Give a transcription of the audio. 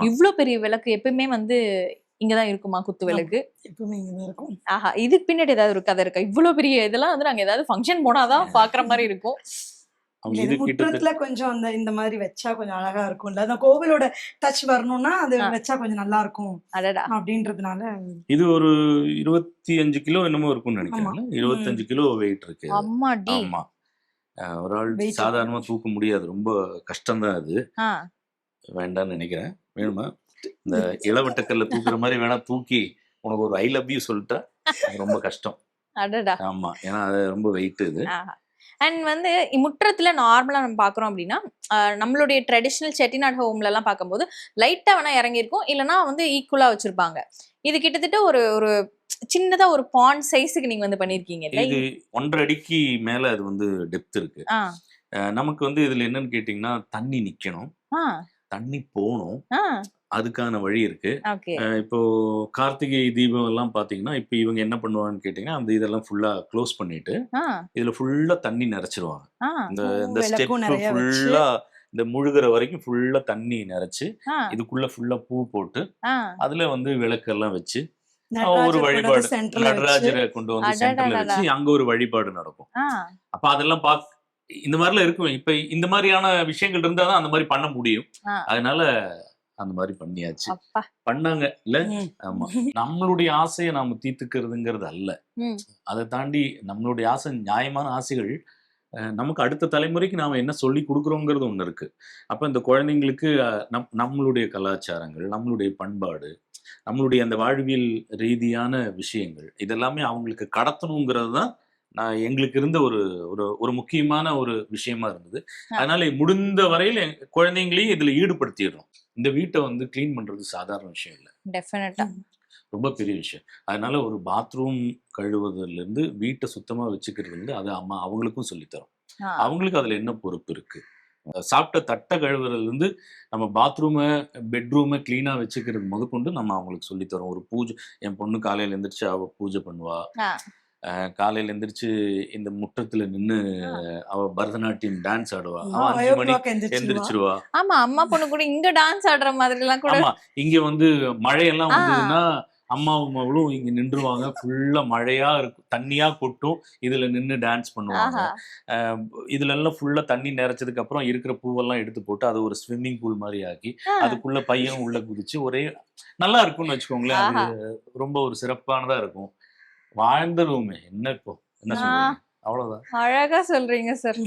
இவ்வளவு பெரிய விளக்கு எப்பவுமே வந்து இங்கதான் இருக்குமா குத்து விளக்கு? எப்பவுமே இங்கதான் இருக்கும். ஆஹா, இதுக்கு பின்னாடி ஏதாவது ஒரு கதை இருக்கா? இவ்வளவு பெரிய இதெல்லாம் வந்து நாங்க ஏதாவது ஃபங்க்ஷன் போனாதான் பாக்குற மாதிரி இருக்கும். முற்றத்துல கொஞ்சம் அந்த இந்த மாதிரி வச்சா கொஞ்சம் அழகா இருக்கும்ல, அந்த கோவிலோட டச் வரணும்னா அது வச்சா கொஞ்சம் நல்லா இருக்கும் அப்படின்றதுனால. இது ஒரு 25 கிலோ என்னமோ இருக்கும்னு நினைக்கிறேன். 25 கிலோ வெயிட் இருக்கு. ஆமா, ஒரு ஆள் சாதாரணமா தூக்க முடியாது, ரொம்ப கஷ்டம்தான் அது. வேண்டாம்னு நினைக்கிறேன். வேணுமா இந்த இளவட்டக்கல்ல தூக்குற மாதிரி வேணா தூக்கி உனக்கு ஒரு ஐ லவ் யூ சொல்லிட்டா ரொம்ப கஷ்டம். ஆமா, ஏன்னா அது ரொம்ப வெயிட் இது. அண்ட் வந்து முற்றத்துல நார்மலா நம்ம பாக்குறோம் அப்படின்னா நம்மளுடைய ட்ரெடிஷனல் செட்டிநாடு ஹோம்ல எல்லாம் பார்க்கும்போது லைட்டா வேணா இறங்கியிருக்கும், இல்லைன்னா வந்து ஈக்குவலா வச்சிருப்பாங்க. இது கிட்டத்தட்ட ஒரு ஒரு சின்னதா ஒரு பாண்ட் சைஸுக்கு நீங்க வந்து பண்ணிருக்கீங்க. இது 1.5 அடிக்கு மேல அது வந்து டெப்த் இருக்கு. நமக்கு வந்து இதுல என்னன்னு கேட்டீங்கன்னா, தண்ணி நிக்கணும், தண்ணி போகணும், அதுக்கான வழி இருக்கு. இப்போ கார்த்திகை தீபம் எல்லாம் பாத்தீங்கன்னா, இப்ப இவங்க என்ன பண்ணுவாங்கன்னு கேட்டீங்கன்னா, அந்த இதெல்லாம் ஃபுல்லா க்ளோஸ் பண்ணிட்டு இதுல ஃபுல்லா தண்ணி நிறைச்சிருவாங்க. இந்த ஸ்டெப் ஃபுல்லா இந்த முழுகிற வரைக்கும் ஃபுல்லா தண்ணி நிறைச்சு இதுக்குள்ள ஃபுல்லா பூ போட்டு அதுல வந்து விளக்கு எல்லாம் வச்சு ஒரு வழிபாடு, நடராஜரை கொண்டு வந்து சென்டர்ல வச்சு அங்க ஒரு வழிபாடு நடக்கும். அப்ப அதெல்லாம் இந்த மாதிரிலாம் இருக்கும். இப்ப இந்த மாதிரியான விஷயங்கள் இருந்தாதான் அந்த மாதிரி பண்ண முடியும். அதனால அந்த மாதிரி பண்ணியாச்சு, பண்ணாங்க இல்ல. ஆமா, நம்மளுடைய ஆசையை நாம தீர்த்துக்கிறதுங்கிறது அல்ல, அதை தாண்டி நம்மளுடைய ஆசை, நியாயமான ஆசைகள், நமக்கு அடுத்த தலைமுறைக்கு நாம என்ன சொல்லி கொடுக்குறோங்கிறது ஒண்ணு இருக்கு. அப்ப இந்த குழந்தைங்களுக்கு நம்மளுடைய கலாச்சாரங்கள், நம்மளுடைய பண்பாடு, நம்மளுடைய அந்த வாழ்வியல் ரீதியான விஷயங்கள் இதெல்லாமே அவங்களுக்கு கடத்தணுங்கிறது தான் நான் எங்களுக்கு இருந்த ஒரு ஒரு முக்கியமான ஒரு விஷயமா இருந்தது. அதனால முடிந்த வரையில குழந்தைங்களையும் இதுல ஈடுபடுத்திடுறோம். இந்த வீட்டை வந்து கிளீன் பண்றது சாதாரண விஷயம் இல்லை, டெஃபினட்டா ரொம்ப பெரிய விஷயம். அதனால ஒரு பாத்ரூம் கழுவுறதுல இருந்து வீட்டை சுத்தமா வச்சுக்கிறது வந்து அது அம்மா அவங்களுக்கும் சொல்லித்தரோம். அவங்களுக்கு அதுல என்ன பொறுப்பு இருக்கு, சாப்பிட்ட தட்டை கழுவுறதுல இருந்து நம்ம பாத்ரூமை பெட்ரூமை கிளீனா வச்சுக்கிறது முதற்கொண்டு நம்ம அவங்களுக்கு சொல்லித்தரோம். ஒரு பூஜை, என் பொண்ணு காலையில எந்திரிச்சு அவ பூஜை பண்ணுவா, காலையில எந்திரிச்சு இந்த முற்றத்துல நின்னு அவ பரதநாட்டியம் டான்ஸ் ஆடுவா, அவ 5 மணிக்கு எந்திரிச்சிருவா. ஆமா, அம்மா பொண்ணு கூட இங்க டான்ஸ் ஆடுற மாதிரி எல்லாம் கூட. ஆமா, இங்க வந்து மழையெல்லாம் வந்ததுன்னா அம்மாவும் அவளும் இங்க நின்றுவாங்க, ஃபுல்லா மழையா இருக்கும், தண்ணியா கொட்டும், இதுல நின்று டான்ஸ் பண்ணுவாங்க. இதுல எல்லாம் ஃபுல்லா தண்ணி நிறைச்சதுக்கு அப்புறம் இருக்கிற பூவெல்லாம் எடுத்து போட்டு அதை ஒரு ஸ்விம்மிங் பூல் மாதிரி ஆக்கி அதுக்குள்ள பையன் உள்ள குதிச்சு ஒரே நல்லா இருக்கும்னு வச்சுக்கோங்களேன். அது ரொம்ப ஒரு சிறப்பானதா இருக்கும். வாழ்ந்துருவோமே, என்ன இப்போ என்ன சொல்றீங்க? அவ்வளவுதான். அழகா சொல்றீங்க சார்.